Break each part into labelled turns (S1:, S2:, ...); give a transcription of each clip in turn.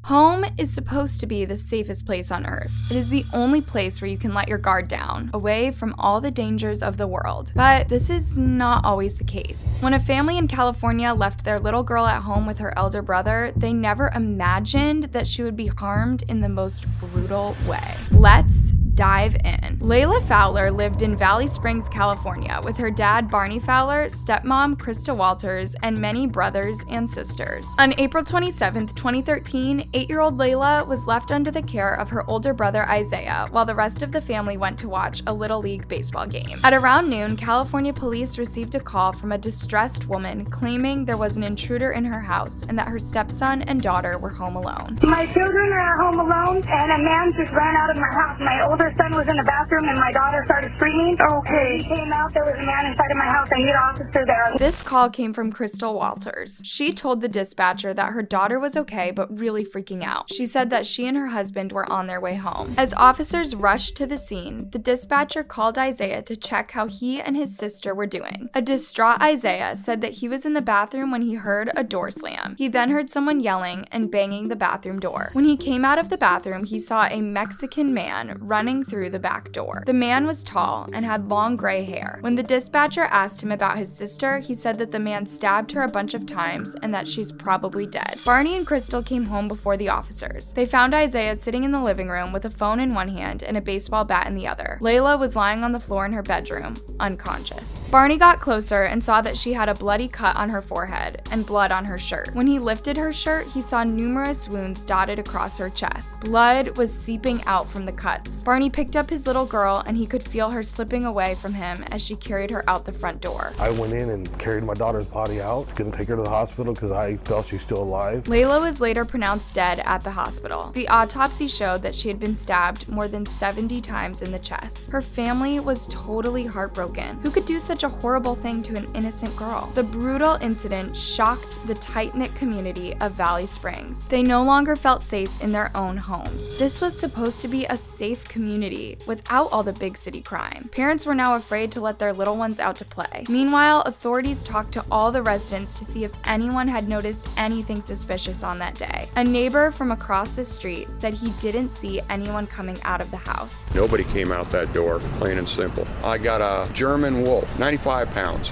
S1: Home is supposed to be the safest place on earth. It is the only place where you can let your guard down, away from all the dangers of the world. But this is not always the case. When a family in California left their little girl at home with her elder brother, they never imagined that she would be harmed in the most brutal way. Let's dive in. Leila Fowler lived in Valley Springs, California, with her dad Barney Fowler, stepmom Krista Walters, and many brothers and sisters. On April 27, 2013, 8-year-old Leila was left under the care of her older brother Isaiah, while the rest of the family went to watch a Little League baseball game. At around noon, California police received a call from a distressed woman claiming there was an intruder in her house and that her stepson and daughter were home alone.
S2: My children are at home alone, and a man just ran out of my house. My older son was in the bathroom, and my daughter started screaming. Okay. He came out, there was a man inside of my house. I need an officer there.
S1: This call came from Crystal Walters. She told the dispatcher that her daughter was okay, but really freaking out. She said that she and her husband were on their way home. As officers rushed to the scene, the dispatcher called Isaiah to check how he and his sister were doing. A distraught Isaiah said that he was in the bathroom when he heard a door slam. He then heard someone yelling and banging the bathroom door. When he came out of the bathroom, he saw a Mexican man running through the back door. The man was tall and had long gray hair. When the dispatcher asked him about his sister, he said that the man stabbed her a bunch of times and that she's probably dead. Barney and Crystal came home before the officers. They found Isaiah sitting in the living room with a phone in one hand and a baseball bat in the other. Leila was lying on the floor in her bedroom, unconscious. Barney got closer and saw that she had a bloody cut on her forehead and blood on her shirt. When he lifted her shirt, he saw numerous wounds dotted across her chest. Blood was seeping out from the cuts. Barney picked up his little girl and he could feel her slipping away from him as she carried her out the front door.
S3: I went in and carried my daughter's body out. Couldn't take her to the hospital because I felt she's still alive.
S1: Leila was later pronounced dead at the hospital. The autopsy showed that she had been stabbed more than 70 times in the chest. Her family was totally heartbroken. Who could do such a horrible thing to an innocent girl? The brutal incident shocked the tight-knit community of Valley Springs. They no longer felt safe in their own homes. This was supposed to be a safe community without all the big city crime. Parents were now afraid to let their little ones out to play. Meanwhile, authorities talked to all the residents to see if anyone had noticed anything suspicious on that day. A neighbor from across the street said he didn't see anyone coming out of the house.
S4: Nobody came out that door, plain and simple. I got a German wolf, 95 pounds.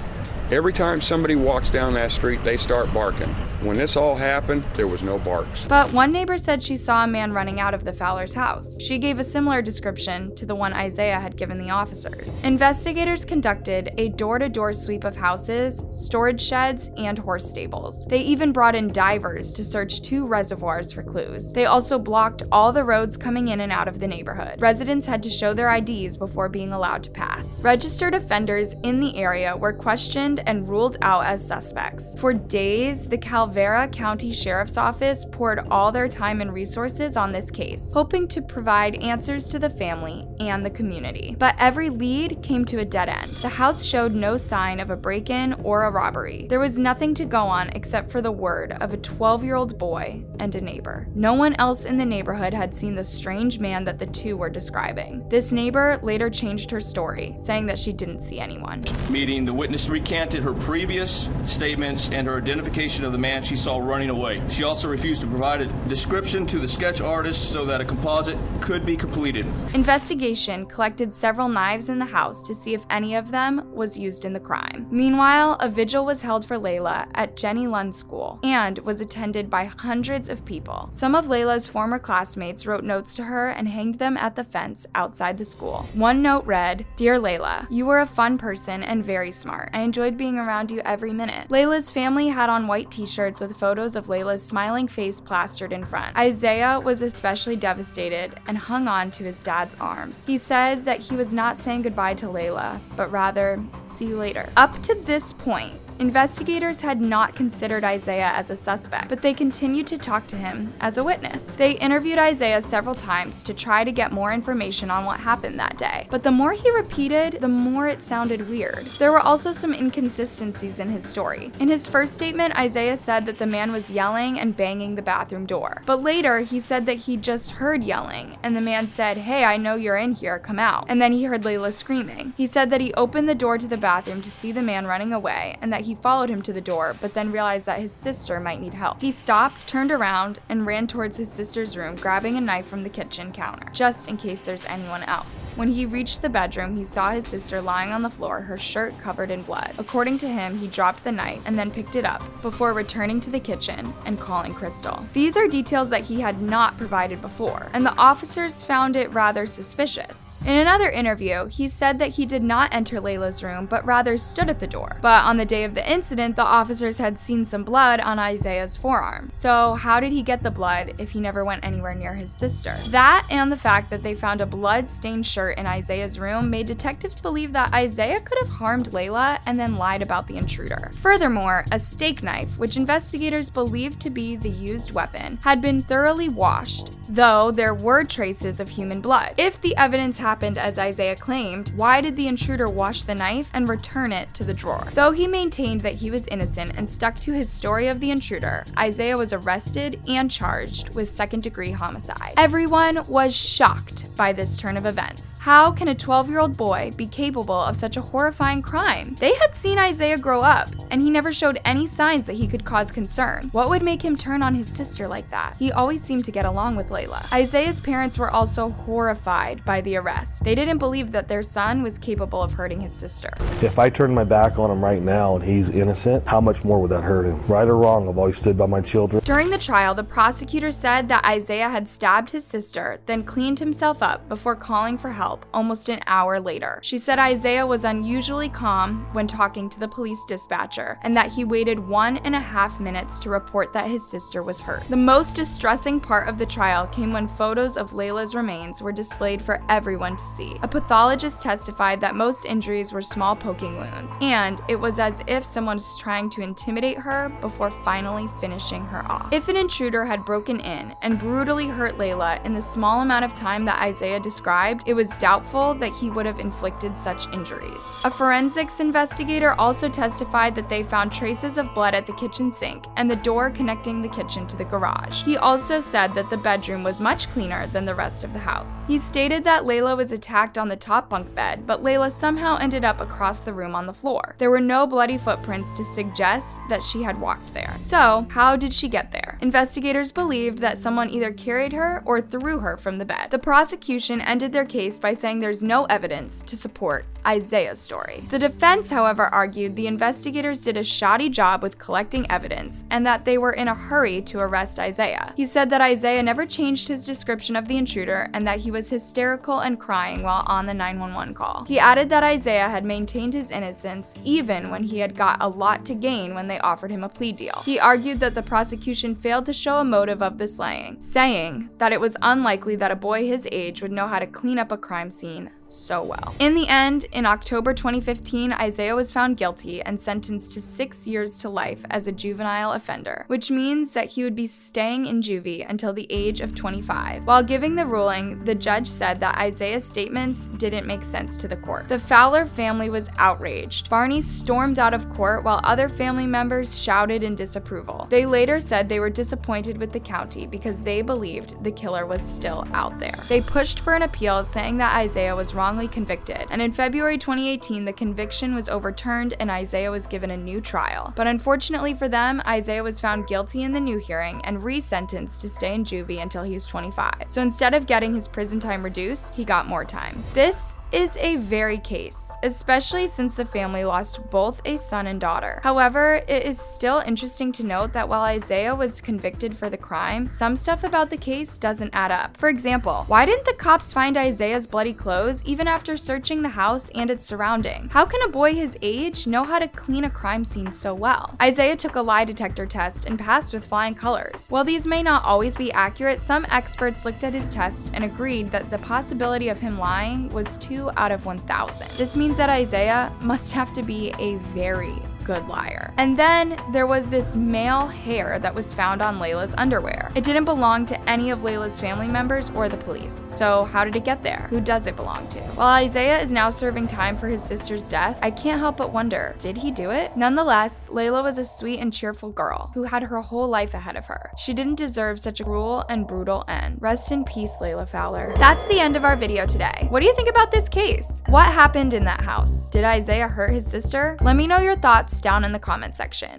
S4: Every time somebody walks down that street, they start barking. When this all happened, there was no barks.
S1: But one neighbor said she saw a man running out of the Fowler's house. She gave a similar description to the one Isaiah had given the officers. Investigators conducted a door-to-door sweep of houses, storage sheds, and horse stables. They even brought in divers to search 2 reservoirs for clues. They also blocked all the roads coming in and out of the neighborhood. Residents had to show their IDs before being allowed to pass. Registered offenders in the area were questioned and ruled out as suspects. For days, the Calvera County Sheriff's Office poured all their time and resources on this case, hoping to provide answers to the family and the community. But every lead came to a dead end. The house showed no sign of a break-in or a robbery. There was nothing to go on except for the word of a 12-year-old boy and a neighbor. No one else in the neighborhood had seen the strange man that the 2 were describing. This neighbor later changed her story, saying that she didn't see anyone.
S5: Meeting, the witness recanted her previous statements and her identification of the man she saw running away. She also refused to provide a description to the sketch artist so that a composite could be completed.
S1: Investigation collected several knives in the house to see if any of them was used in the crime. Meanwhile, a vigil was held for Leila at Jenny Lund School and was attended by hundreds of people. Some of Leila's former classmates wrote notes to her and hanged them at the fence outside the school. One note read, "Dear Leila, you were a fun person and very smart. I enjoyed being around you every minute." Leila's family had on white t-shirts with photos of Leila's smiling face plastered in front. Isaiah was especially devastated and hung on to his dad's arms. He said that he was not saying goodbye to Leila, but rather, "See you later." Up to this point, investigators had not considered Isaiah as a suspect, but they continued to talk to him as a witness. They interviewed Isaiah several times to try to get more information on what happened that day, but the more he repeated, the more it sounded weird. There were also some inconsistencies in his story. In his first statement, Isaiah said that the man was yelling and banging the bathroom door, but later he said that he just heard yelling, and the man said, "Hey, I know you're in here, come out," and then he heard Leila screaming. He said that he opened the door to the bathroom to see the man running away, and that he followed him to the door, but then realized that his sister might need help. He stopped, turned around, and ran towards his sister's room, grabbing a knife from the kitchen counter, just in case there's anyone else. When he reached the bedroom, he saw his sister lying on the floor, her shirt covered in blood. According to him, he dropped the knife and then picked it up before returning to the kitchen and calling Crystal. These are details that he had not provided before, and the officers found it rather suspicious. In another interview, he said that he did not enter Leila's room, but rather stood at the door. But on the day of the incident, the officers had seen some blood on Isaiah's forearm. So how did he get the blood if he never went anywhere near his sister? That and the fact that they found a blood-stained shirt in Isaiah's room made detectives believe that Isaiah could have harmed Leila and then lied about the intruder. Furthermore, a steak knife, which investigators believed to be the used weapon, had been thoroughly washed, though there were traces of human blood. If the evidence happened as Isaiah claimed, why did the intruder wash the knife and return it to the drawer? Though he maintained that he was innocent and stuck to his story of the intruder, Isaiah was arrested and charged with second-degree homicide. Everyone was shocked by this turn of events. How can a 12-year-old boy be capable of such a horrifying crime? They had seen Isaiah grow up, and he never showed any signs that he could cause concern. What would make him turn on his sister like that? He always seemed to get along with Leila. Isaiah's parents were also horrified by the arrest. They didn't believe that their son was capable of hurting his sister.
S3: If I turned my back on him right now and he's innocent, how much more would that hurt him? Right or wrong, I've always stood by my children.
S1: During the trial, the prosecutor said that Isaiah had stabbed his sister, then cleaned himself up before calling for help almost an hour later. She said Isaiah was unusually calm when talking to the police dispatcher, and that he waited 1.5 minutes to report that his sister was hurt. The most distressing part of the trial came when photos of Leila's remains were displayed for everyone to see. A pathologist testified that most injuries were small poking wounds, and it was as if someone was trying to intimidate her before finally finishing her off. If an intruder had broken in and brutally hurt Leila in the small amount of time that Isaiah described, it was doubtful that he would have inflicted such injuries. A forensics investigator also testified that they found traces of blood at the kitchen sink and the door connecting the kitchen to the garage. He also said that the bedroom was much cleaner than the rest of the house. He stated that Leila was attacked on the top bunk bed, but Leila somehow ended up across the room on the floor. There were no bloody footprints to suggest that she had walked there. So, how did she get there? Investigators believed that someone either carried her or threw her from the bed. The prosecution ended their case by saying there's no evidence to support Isaiah's story. The defense, however, argued the investigators did a shoddy job with collecting evidence and that they were in a hurry to arrest Isaiah. He said that Isaiah never changed his description of the intruder and that he was hysterical and crying while on the 911 call. He added that Isaiah had maintained his innocence even when he had got a lot to gain when they offered him a plea deal. He argued that the prosecution failed to show a motive of the slaying, saying that it was unlikely that a boy his age would know how to clean up a crime scene so well. In the end, in October 2015, Isaiah was found guilty and sentenced to 6 years to life as a juvenile offender, which means that he would be staying in juvie until the age of 25. While giving the ruling, the judge said that Isaiah's statements didn't make sense to the court. The Fowler family was outraged. Barney stormed out of court while other family members shouted in disapproval. They later said they were disappointed with the county because they believed the killer was still out there. They pushed for an appeal, saying that Isaiah was wrongly convicted, and in February 2018, the conviction was overturned and Isaiah was given a new trial. But unfortunately for them, Isaiah was found guilty in the new hearing and re-sentenced to stay in juvie until he's 25. So instead of getting his prison time reduced, he got more time. This is a very case, especially since the family lost both a son and daughter. However, it is still interesting to note that while Isaiah was convicted for the crime, some stuff about the case doesn't add up. For example, why didn't the cops find Isaiah's bloody clothes even after searching the house and its surrounding? How can a boy his age know how to clean a crime scene so well? Isaiah took a lie detector test and passed with flying colors. While these may not always be accurate, some experts looked at his test and agreed that the possibility of him lying was 2 out of 1,000. This means that Isaiah must have to be a very good liar. And then there was this male hair that was found on Leila's underwear. It didn't belong to any of Leila's family members or the police. So how did it get there? Who does it belong to? While Isaiah is now serving time for his sister's death, I can't help but wonder, did he do it? Nonetheless, Leila was a sweet and cheerful girl who had her whole life ahead of her. She didn't deserve such a cruel and brutal end. Rest in peace, Leila Fowler. That's the end of our video today. What do you think about this case? What happened in that house? Did Isaiah hurt his sister? Let me know your thoughts thoughts down in the comment section.